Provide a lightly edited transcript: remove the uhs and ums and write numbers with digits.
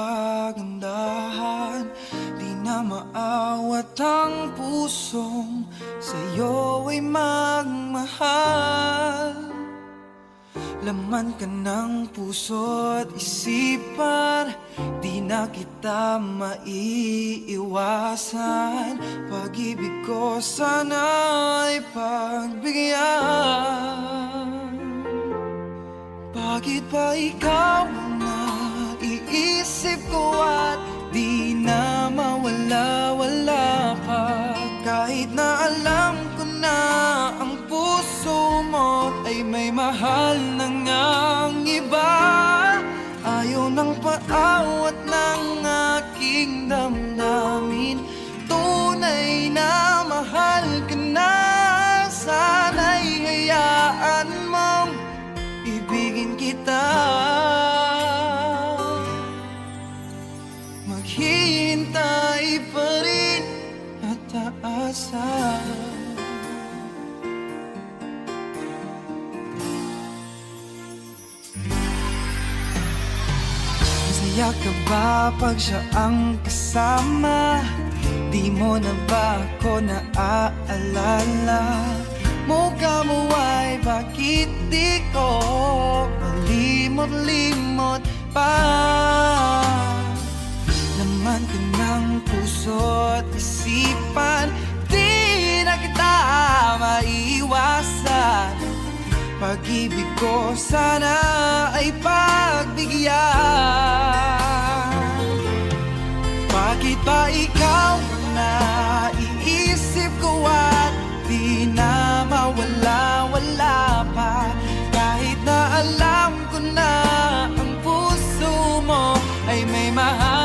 kagandahan. Di na maawat ang pusong sa'yo ay magmahal. Laman ka ng puso't isipan, di na kita maiiwasan. Pag-ibig ko sana'y pagbigyan. Bakit ba ikaw ang naiisip ko at di na mawala-wala ka? Kahit na alam ko na ang puso mo ay may mahal na ngang iba. Ayaw ng paawat ng aking damdamin, tunay na mahal ka na. Sana'y hayaan mong ibigin kita. Maghihintay pa rin at aasa. Masaya ka ba pag siya ang kasama? Di mo na ba ako naaalala? Mukha mo ay bakit di ko malimot-limot pa? Laman ka ng puso't isipan, di na kita maiiwasan. Pag-ibig ko sana ay pagbigyan. Bakit ba ikaw ang naiisip ko at di na mawala-wala pa? Kahit na alam ko na ang puso mo ay may mahal